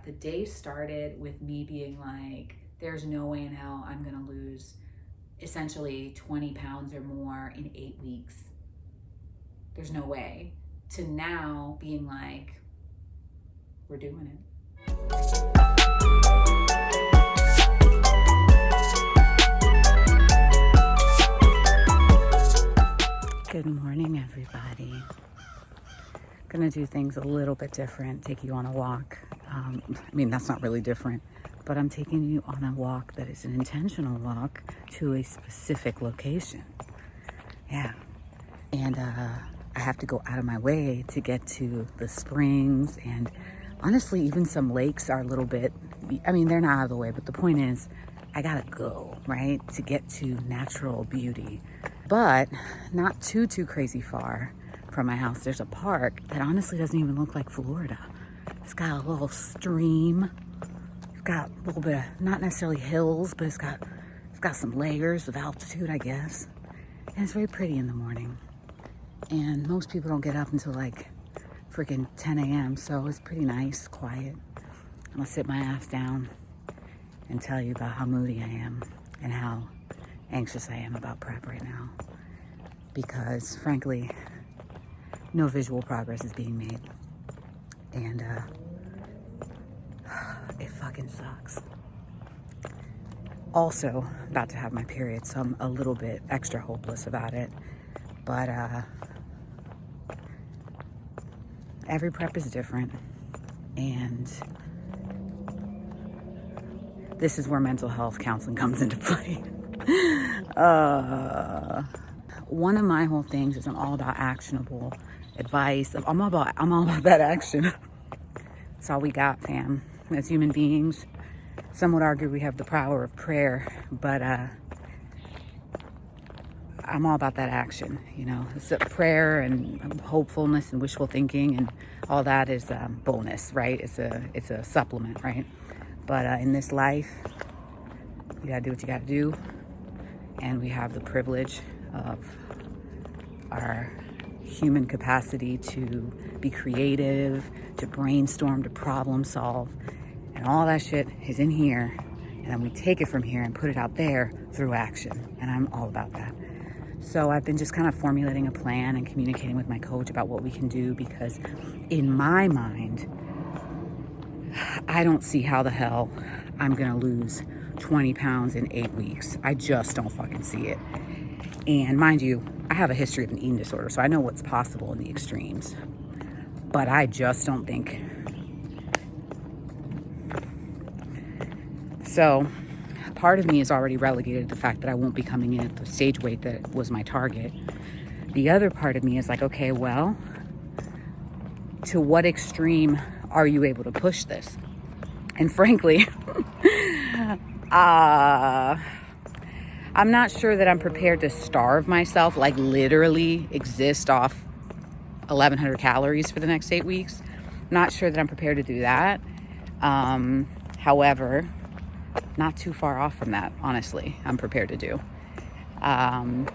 the day started with me being like, there's no way in hell I'm gonna lose essentially 20 pounds or more in 8 weeks. There's no way. To now being like, we're doing it. Good morning, everybody. Gonna do things a little bit different, take you on a walk. I mean, that's not really different, but I'm taking you on a walk that is an intentional walk to a specific location. Yeah. And I have to go out of my way to get to the springs, and honestly, even some lakes are a little bit, I mean, they're not out of the way, but the point is, I gotta go, right, to get to natural beauty. But not too crazy far from my house, there's a park that honestly doesn't even look like Florida. It's got a little stream. It's got a little bit of, not necessarily hills, but it's got some layers of altitude, I guess. And it's very pretty in the morning. And most people don't get up until like freaking 10 a.m. So it's pretty nice, quiet. I'm gonna sit my ass down and tell you about how moody I am and how anxious I am about prep right now. Because frankly, no visual progress is being made. And it fucking sucks. Also, about to have my period, so I'm a little bit extra hopeless about it. But every prep is different. And this is where mental health counseling comes into play. One of my whole things is I'm all about actionable advice. I'm all about that action. That's all we got, fam. As human beings, some would argue we have the power of prayer, but I'm all about that action. You know, it's prayer and hopefulness and wishful thinking and all that is bonus, right? It's a supplement, right? But in this life, you gotta do what you gotta do, and we have the privilege of our human capacity to be creative, to brainstorm, to problem solve, and all that shit is in here, and then we take it from here and put it out there through action, and I'm all about that. So I've been just kind of formulating a plan and communicating with my coach about what we can do, because in my mind, I don't see how the hell I'm gonna lose 20 pounds in 8 weeks. I just don't fucking see it. And mind you, I have a history of an eating disorder, so I know what's possible in the extremes. But I just don't think. So part of me is already relegated to the fact that I won't be coming in at the stage weight that was my target. The other part of me is like, okay, well, to what extreme are you able to push this? And frankly, I'm not sure that I'm prepared to starve myself, like literally exist off 1,100 calories for the next 8 weeks. Not sure that I'm prepared to do that. However, not too far off from that, honestly, I'm prepared to do. And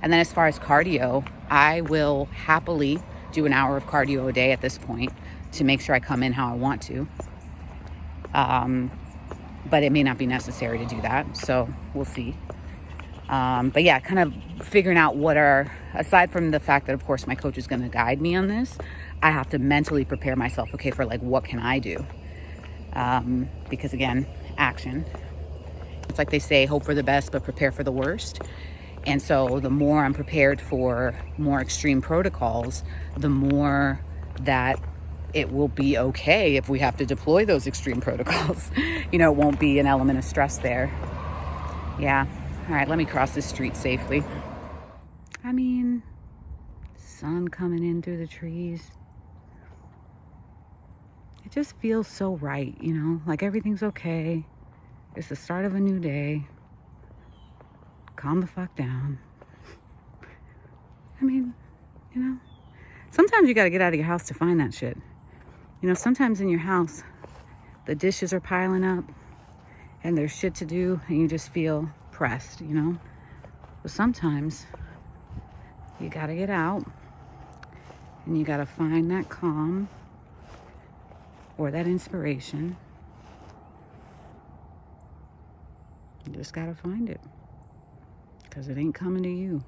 then as far as cardio, I will happily do an hour of cardio a day at this point to make sure I come in how I want to. But it may not be necessary to do that, so we'll see. But yeah, kind of figuring out what are, aside from the fact that of course my coach is going to guide me on this, I have to mentally prepare myself, okay, for like, what can I do? Because again, action. It's like they say, hope for the best, but prepare for the worst. And so the more I'm prepared for more extreme protocols, the more that it will be okay if we have to deploy those extreme protocols. You know, it won't be an element of stress there. Yeah. All right, let me cross this street safely. I mean, sun coming in through the trees. It just feels so right, you know, like everything's okay. It's the start of a new day. Calm the fuck down. I mean, you know, sometimes you got to get out of your house to find that shit. You know, sometimes in your house, the dishes are piling up and there's shit to do and you just feel pressed, you know. But sometimes you got to get out and you got to find that calm or that inspiration. You just gotta find it, because it ain't coming to you.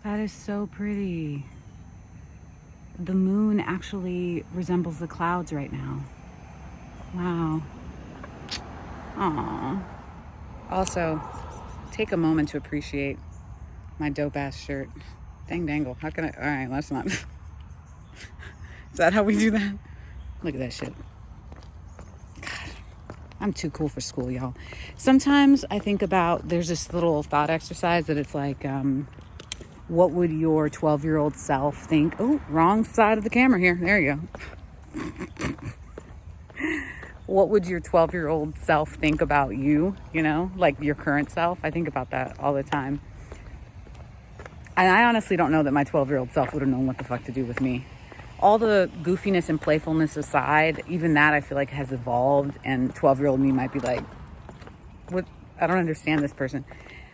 That is so pretty. The moon actually resembles the clouds right now. Wow. Aww. Also, take a moment to appreciate my dope ass shirt. Dang dangle. How can I? All right, let's not. Is that how we do that? Look at that shit. God, I'm too cool for school, y'all. Sometimes I think about, there's this little thought exercise that it's like, what would your 12-year-old self think? Oh, wrong side of the camera here. There you go. What would your 12-year-old self think about you? You know, like your current self. I think about that all the time. And I honestly don't know that my 12-year-old self would have known what the fuck to do with me. All the goofiness and playfulness aside, even that I feel like has evolved, and 12-year-old me might be like, what? I don't understand this person.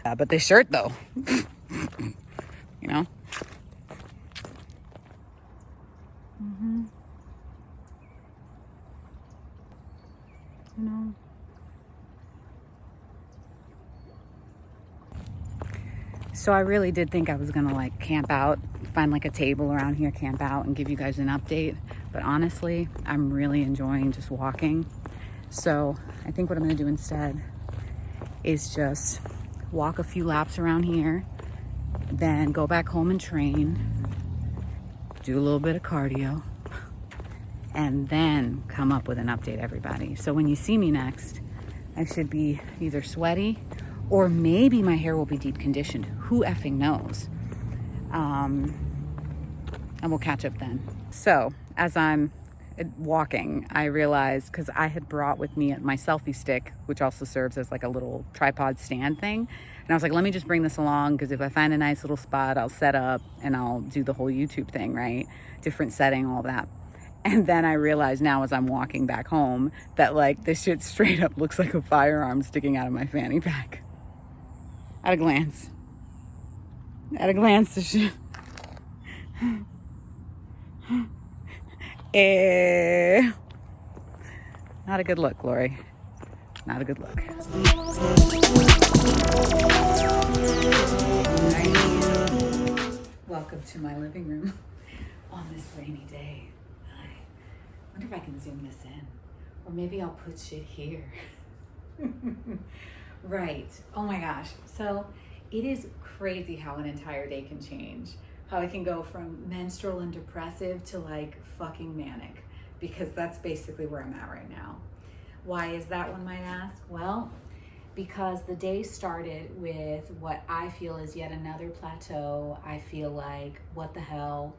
But this shirt though, you know? Mm-hmm. You know? So I really did think I was gonna like camp out, find like a table around here, camp out and give you guys an update. But honestly, I'm really enjoying just walking. So I think what I'm gonna do instead is just walk a few laps around here, then go back home and train, do a little bit of cardio, and then come up with an update, everybody. So when you see me next, I should be either sweaty or maybe my hair will be deep conditioned. Who effing knows? And we'll catch up then. So as I'm walking, I realized, because I had brought with me my selfie stick, which also serves as like a little tripod stand thing. And I was like, let me just bring this along, because if I find a nice little spot, I'll set up and I'll do the whole YouTube thing, right? Different setting, all that. And then I realized now as I'm walking back home that like this shit straight up looks like a firearm sticking out of my fanny pack. At a glance. At a glance, this shit. Not a good look, Lori. Not a good look. Welcome to my living room on this rainy day. I wonder if I can zoom this in. Or maybe I'll put shit here. Right. Oh my gosh. So it is crazy how an entire day can change. How it can go from menstrual and depressive to like fucking manic, because that's basically where I'm at right now. Why is that, one might ask? Well, because the day started with what I feel is yet another plateau. I feel like, what the hell?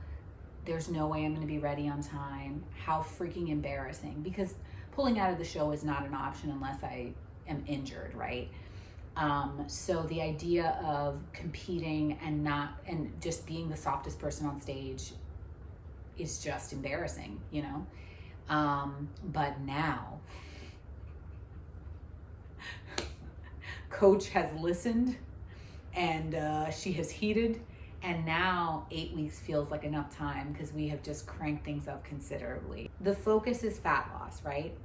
There's no way I'm going to be ready on time. How freaking embarrassing. Because pulling out of the show is not an option unless I am injured, right? So the idea of competing and just being the softest person on stage is just embarrassing, you know? But now, Coach has listened and she has heeded, and now 8 weeks feels like enough time because we have just cranked things up considerably. The focus is fat loss, right?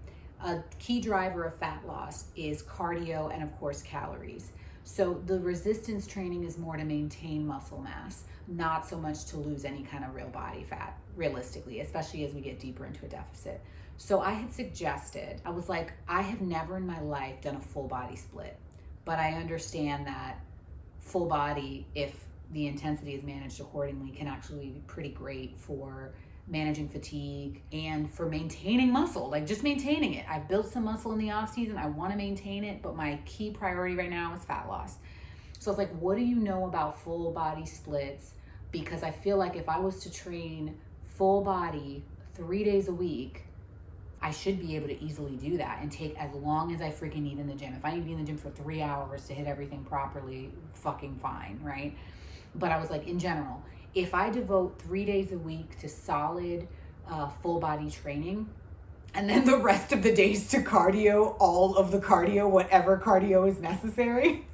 A key driver of fat loss is cardio and of course calories. So the resistance training is more to maintain muscle mass, not so much to lose any kind of real body fat, realistically, especially as we get deeper into a deficit. So I had suggested, I was like, I have never in my life done a full body split, but I understand that full body, if the intensity is managed accordingly, can actually be pretty great for managing fatigue and for maintaining muscle, like just maintaining it. I've built some muscle in the off season. I want to maintain it, but my key priority right now is fat loss. So it's like, what do you know about full body splits? Because I feel like if I was to train full body 3 days a week, I should be able to easily do that and take as long as I freaking need in the gym. If I need to be in the gym for 3 hours to hit everything properly, fucking fine, right? But I was like, in general, if I devote 3 days a week to solid full body training, and then the rest of the days to cardio, all of the cardio, whatever cardio is necessary,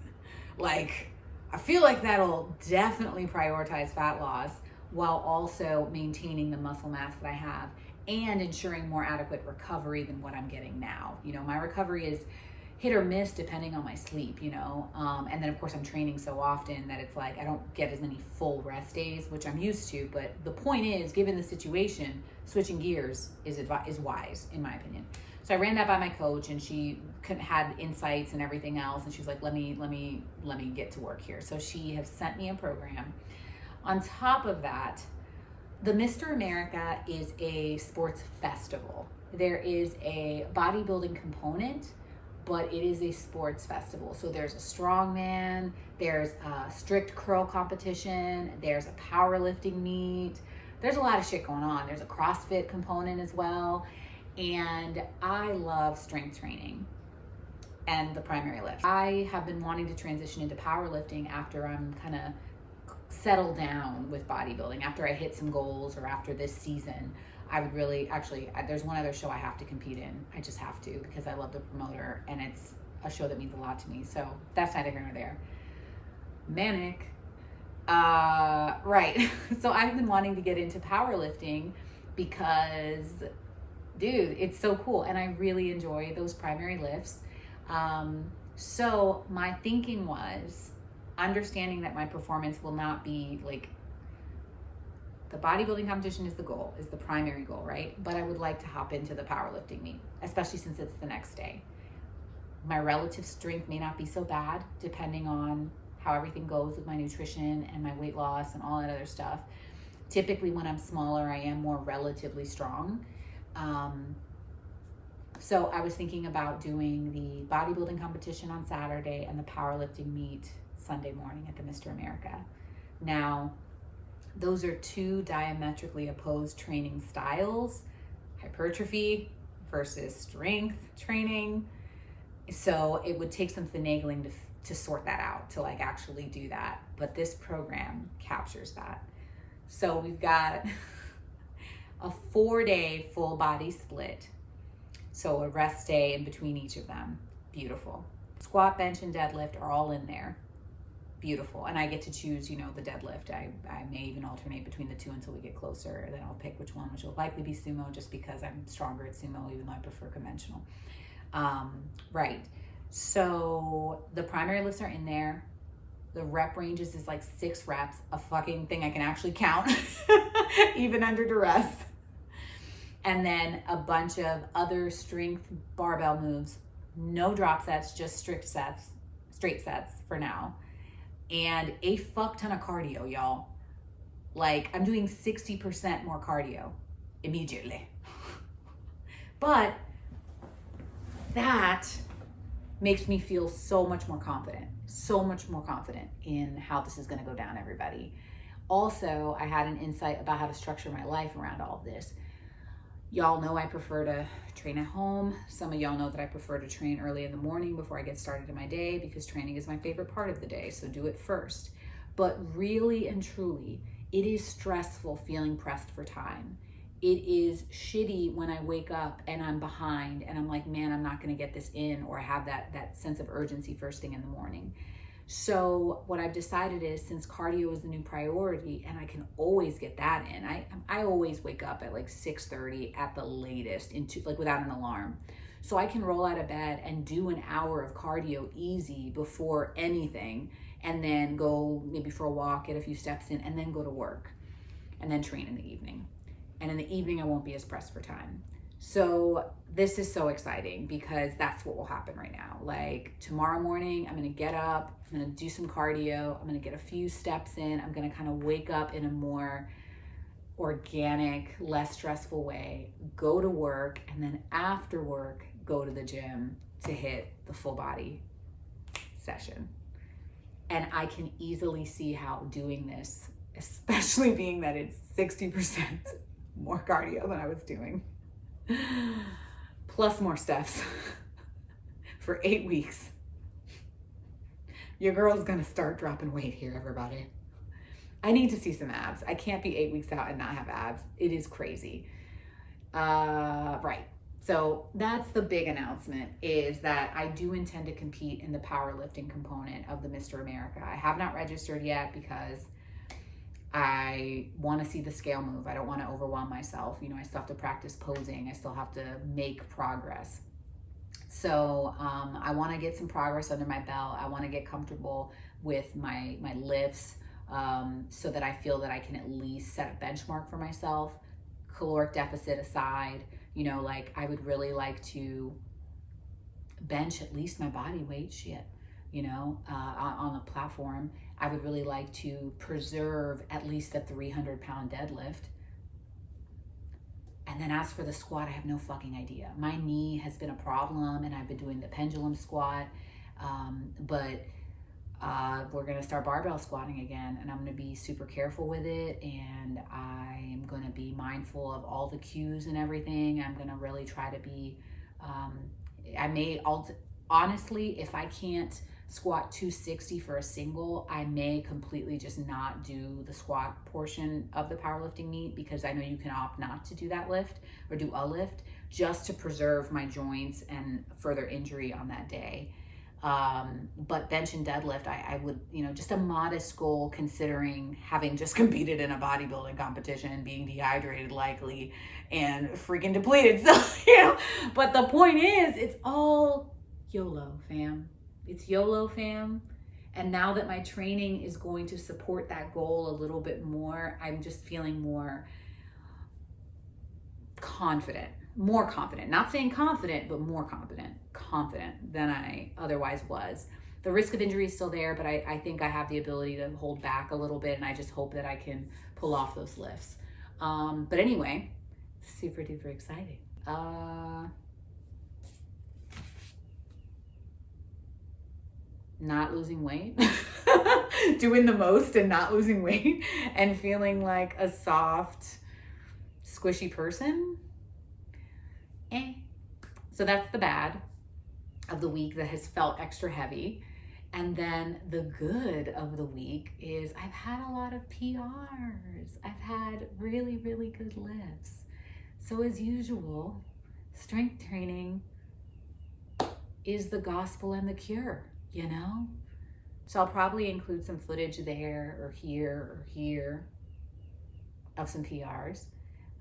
like, I feel like that'll definitely prioritize fat loss while also maintaining the muscle mass that I have and ensuring more adequate recovery than what I'm getting now. You know, my recovery is hit or miss depending on my sleep, you know. And then of course I'm training so often that it's like I don't get as many full rest days, which I'm used to. But the point is, given the situation, switching gears is wise, in my opinion. So I ran that by my coach, and she had insights and everything else, and she's like, let me get to work here. So she has sent me a program. On top of that, the Mr. America is a sports festival. There is a bodybuilding component, but it is a sports festival. So there's a strongman, there's a strict curl competition, there's a powerlifting meet. There's a lot of shit going on. There's a CrossFit component as well. And I love strength training and the primary lift. I have been wanting to transition into powerlifting after I'm kind of settled down with bodybuilding. After I hit some goals or after this season, I would really, actually, there's one other show I have to compete in. I just have to because I love the promoter and it's a show that means a lot to me. So that's neither here nor there. Manic. Right. So I've been wanting to get into powerlifting because, dude, it's so cool. And I really enjoy those primary lifts. So my thinking was understanding that my performance will not be like, the bodybuilding competition is the goal, is the primary goal, right? But I would like to hop into the powerlifting meet, especially since it's the next day. My relative strength may not be so bad depending on how everything goes with my nutrition and my weight loss and all that other stuff. Typically when I'm smaller, I am more relatively strong. So I was thinking about doing the bodybuilding competition on Saturday and the powerlifting meet Sunday morning at the Mr. America. Now, those are two diametrically opposed training styles, hypertrophy versus strength training. So it would take some finagling to sort that out, to like actually do that. But this program captures that. So we've got a 4-day full body split. So a rest day in between each of them. Beautiful. Squat, bench, and deadlift are all in there. Beautiful. And I get to choose, you know, the deadlift. I may even alternate between the two until we get closer. Then I'll pick which one, which will likely be sumo just because I'm stronger at sumo, even though I prefer conventional. Right. So the primary lifts are in there. The rep ranges is like 6 reps, a fucking thing I can actually count, even under duress. And then a bunch of other strength barbell moves. No drop sets, just straight sets for now. And a fuck ton of cardio, y'all. Like, I'm doing 60% more cardio immediately. But that makes me feel so much more confident in how this is going to go down, everybody. Also, I had an insight about how to structure my life around all of this. Y'all know I prefer to train at home. Some of y'all know that I prefer to train early in the morning before I get started in my day because training is my favorite part of the day, so do it first. But really and truly, it is stressful feeling pressed for time. It is shitty when I wake up and I'm behind and I'm like, man, I'm not gonna get this in, or I have that sense of urgency first thing in the morning. So what I've decided is, since cardio is the new priority and I can always get that in, I always wake up at like 6:30 at the latest, like without an alarm. So I can roll out of bed and do an hour of cardio easy before anything, and then go maybe for a walk, get a few steps in, and then go to work, and then train in the evening. And in the evening, I won't be as pressed for time. So this is so exciting because that's what will happen right now. Like tomorrow morning, I'm gonna get up, I'm gonna do some cardio, I'm gonna get a few steps in, I'm gonna kind of wake up in a more organic, less stressful way, go to work, and then after work, go to the gym to hit the full body session. And I can easily see how doing this, especially being that it's 60% more cardio than I was doing, plus more steps for 8 weeks. Your girl's gonna start dropping weight here, everybody. I need to see some abs. I can't be 8 weeks out and not have abs. It is crazy. Right. So that's the big announcement, is that I do intend to compete in the powerlifting component of the Mr. America. I have not registered yet because I want to see the scale move. I don't want to overwhelm myself. You know, I still have to practice posing. I still have to make progress. So I want to get some progress under my belt. I want to get comfortable with my lifts, so that I feel that I can at least set a benchmark for myself. Caloric deficit aside, you know, like I would really like to bench at least my body weight shit, you know, on a platform. I would really like to preserve at least a 300-pound deadlift. And then as for the squat, I have no fucking idea. My knee has been a problem, and I've been doing the pendulum squat, but we're gonna start barbell squatting again, and I'm gonna be super careful with it, and I'm gonna be mindful of all the cues and everything. I'm gonna really try to be, honestly, if I can't squat 260 for a single, I may completely just not do the squat portion of the powerlifting meet, because I know you can opt not to do that lift or do a lift, just to preserve my joints and further injury on that day. But bench and deadlift, I would, you know, just a modest goal, considering having just competed in a bodybuilding competition, being dehydrated likely, and freaking depleted. So, you know, but the point is, it's all YOLO, fam. It's YOLO, fam. And now that my training is going to support that goal a little bit more, I'm just feeling more confident, not saying confident, but more confident than I otherwise was. The risk of injury is still there, but I think I have the ability to hold back a little bit, and I just hope that I can pull off those lifts. But anyway, super duper exciting. Not losing weight, doing the most and not losing weight, and feeling like a soft, squishy person. So that's the bad of the week that has felt extra heavy. And then the good of the week is I've had a lot of PRs. I've had really, really good lifts. So as usual, strength training is the gospel and the cure, you know? So I'll probably include some footage there or here of some PRs.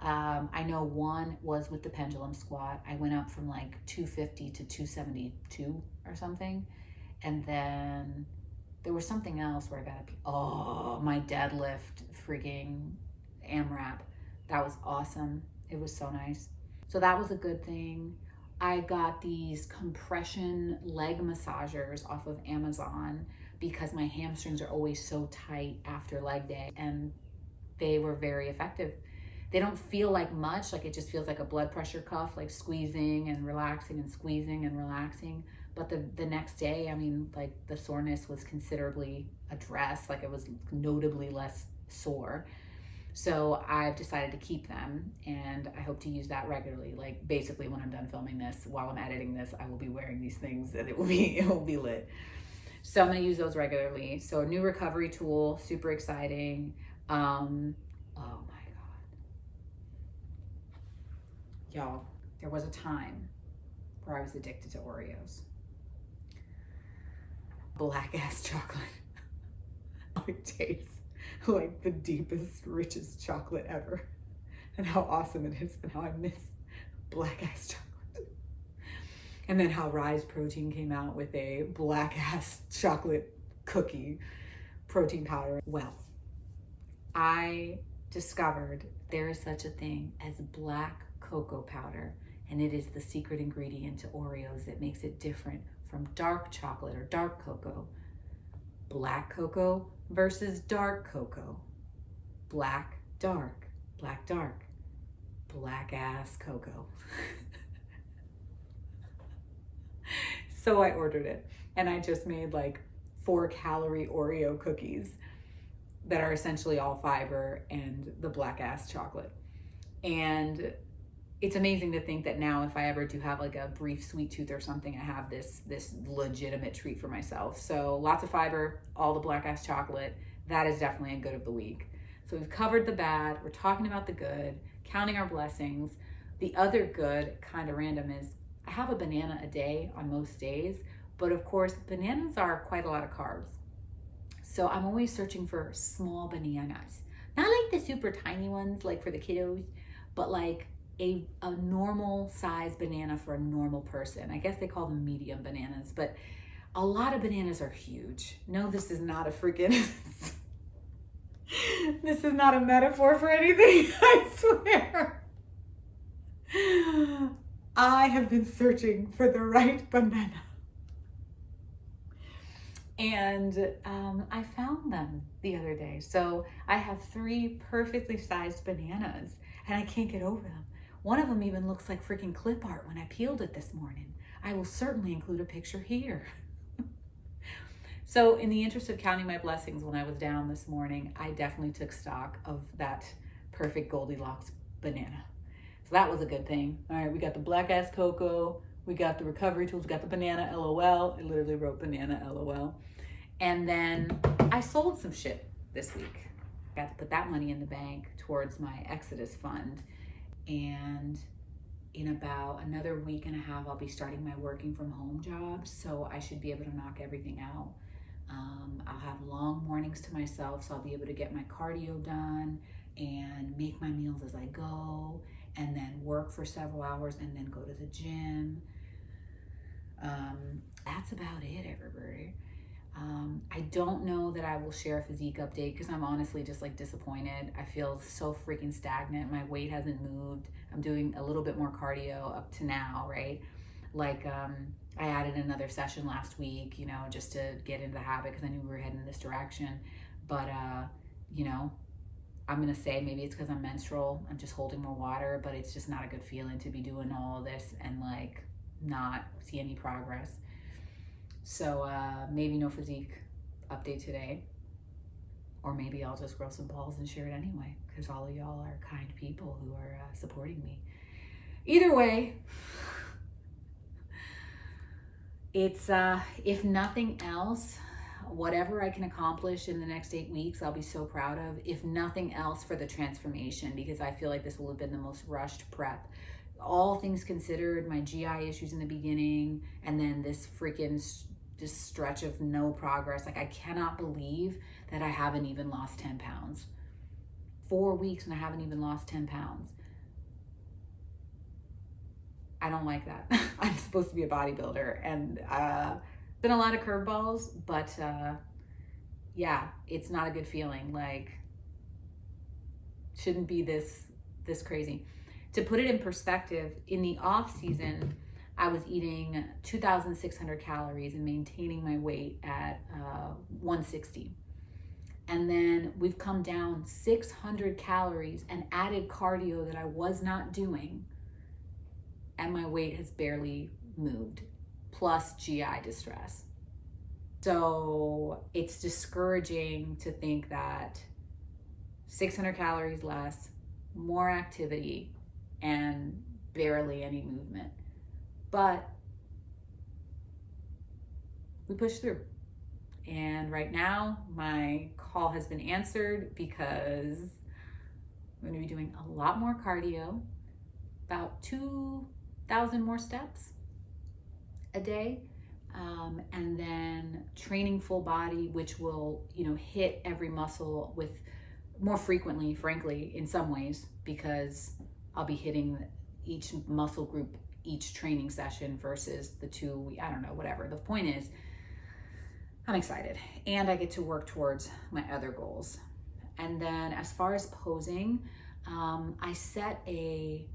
I know one was with the pendulum squat. I went up from like 250 to 272 or something. And then there was something else where I got my deadlift freaking AMRAP. That was awesome. It was so nice. So that was a good thing. I got these compression leg massagers off of Amazon because my hamstrings are always so tight after leg day, and they were very effective. They don't feel like much, like it just feels like a blood pressure cuff, like squeezing and relaxing and squeezing and relaxing. But the next day, I mean, like the soreness was considerably addressed, like it was notably less sore. So I've decided to keep them, and I hope to use that regularly. Like basically when I'm done filming this, while I'm editing this, I will be wearing these things and it will be lit. So I'm gonna use those regularly. So a new recovery tool, super exciting. Oh my God. Y'all, there was a time where I was addicted to Oreos. Black ass chocolate. It tastes like the deepest, richest chocolate ever. And how awesome it is, and how I miss black ass chocolate. And then how Rise Protein came out with a black ass chocolate cookie protein powder. Well, I discovered there is such a thing as black cocoa powder, and it is the secret ingredient to Oreos that makes it different from dark chocolate or dark cocoa. Black cocoa versus dark cocoa. Black, dark, black, dark, black ass cocoa. So I ordered it, and I just made like 4-calorie Oreo cookies that are essentially all fiber and the black ass chocolate. And it's amazing to think that now if I ever do have like a brief sweet tooth or something, I have this legitimate treat for myself. So lots of fiber, all the black ass chocolate. That is definitely a good of the week. So we've covered the bad, we're talking about the good, counting our blessings. The other good, kind of random, is I have a banana a day on most days, but of course, bananas are quite a lot of carbs. So I'm always searching for small bananas. Not like the super tiny ones, like for the kiddos, but like a normal size banana for a normal person. I guess they call them medium bananas, but a lot of bananas are huge. No, this is not a freaking, this is not a metaphor for anything, I swear. I have been searching for the right banana. And I found them the other day. So I have 3 perfectly sized bananas and I can't get over them. One of them even looks like freaking clip art when I peeled it this morning. I will certainly include a picture here. So in the interest of counting my blessings, when I was down this morning, I definitely took stock of that perfect Goldilocks banana. So that was a good thing. All right, we got the black ass cocoa, we got the recovery tools, we got the banana LOL. I literally wrote banana LOL. And then I sold some shit this week. I got to put that money in the bank towards my Exodus fund. And in about another week and a half, I'll be starting my working from home job. So I should be able to knock everything out. I'll have long mornings to myself, so I'll be able to get my cardio done and make my meals as I go, and then work for several hours and then go to the gym. That's about it, everybody. I don't know that I will share a physique update because I'm honestly just like disappointed. I feel so freaking stagnant. My weight hasn't moved. I'm doing a little bit more cardio up to now, right? Like I added another session last week, you know, just to get into the habit because I knew we were heading in this direction. But, you know, I'm going to say maybe it's because I'm menstrual. I'm just holding more water, but it's just not a good feeling to be doing all of this and like not see any progress. So maybe no physique update today, or maybe I'll just grow some balls and share it anyway because all of y'all are kind people who are supporting me. Either way, it's if nothing else, whatever I can accomplish in the next 8 weeks, I'll be so proud of. If nothing else, for the transformation, because I feel like this will have been the most rushed prep. All things considered, my GI issues in the beginning, and then this stretch of no progress. Like, I cannot believe that I haven't even lost 10 pounds. 4 weeks and I haven't even lost 10 pounds. I don't like that. I'm supposed to be a bodybuilder, and been a lot of curveballs, but yeah, it's not a good feeling. Like, shouldn't be this crazy. To put it in perspective, in the off season, I was eating 2,600 calories and maintaining my weight at 160. And then we've come down 600 calories and added cardio that I was not doing, and my weight has barely moved, plus GI distress. So it's discouraging to think that 600 calories less, more activity, and barely any movement. But we push through. And right now, my call has been answered because I'm going to be doing a lot more cardio, about 2,000 more steps a day, and then training full body, which will, you know, hit every muscle with more frequently, frankly, in some ways, because I'll be hitting each muscle group each training session versus the 2, I don't know, whatever. The point is, I'm excited, and I get to work towards my other goals. And then as far as posing, I set an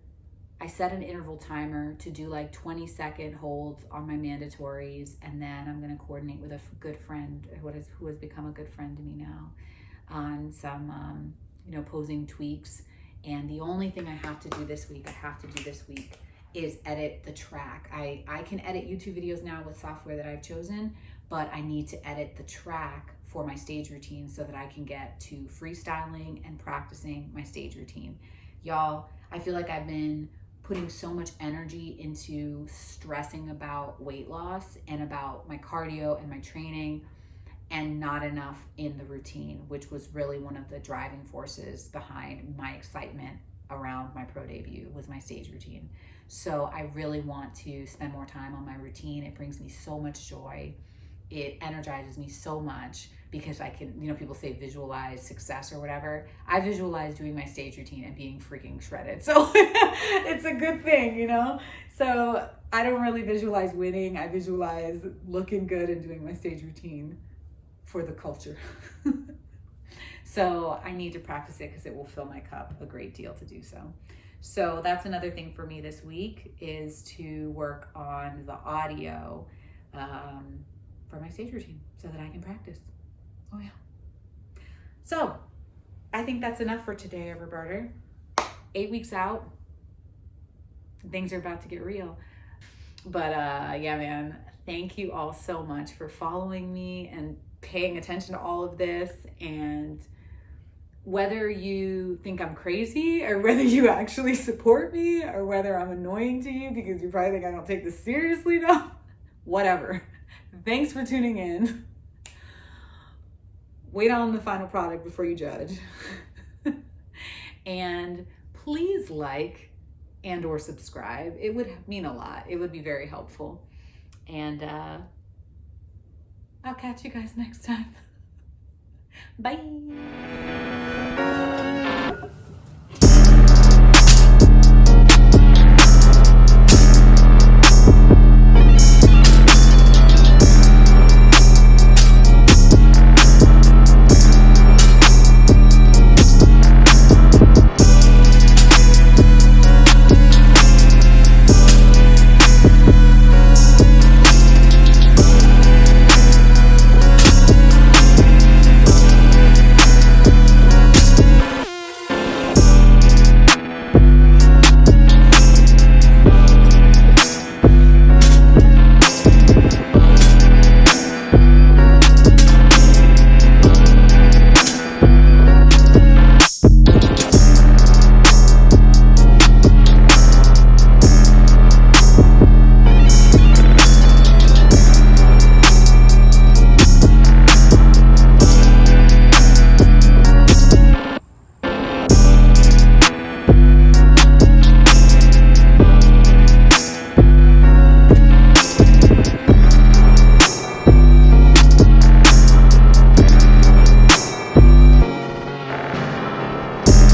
interval timer to do like 20-second holds on my mandatories, and then I'm going to coordinate with a good friend who has become a good friend to me now on some you know, posing tweaks. And the only thing I have to do this week is edit the track. I can edit YouTube videos now with software that I've chosen, but I need to edit the track for my stage routine so that I can get to freestyling and practicing my stage routine. Y'all, I feel like I've been putting so much energy into stressing about weight loss and about my cardio and my training, and not enough in the routine, which was really one of the driving forces behind my excitement around my pro debut with my stage routine. So I really want to spend more time on my routine. It brings me so much joy. It energizes me so much because I can, people say visualize success or whatever. I visualize doing my stage routine and being freaking shredded. So it's a good thing, So I don't really visualize winning. I visualize looking good and doing my stage routine for the culture. So I need to practice it because it will fill my cup a great deal to do so. So that's another thing for me this week, is to work on the audio for my stage routine so that I can practice. Oh yeah. So I think that's enough for today, everybody. 8 weeks out, things are about to get real. But yeah, man, thank you all so much for following me and paying attention to all of this. And whether you think I'm crazy or whether you actually support me or whether I'm annoying to you because you probably think I don't take this seriously enough, whatever. Thanks for tuning in. Wait on the final product before you judge. And please like and or subscribe. It would mean a lot. It would be very helpful. And I'll catch you guys next time. Bye.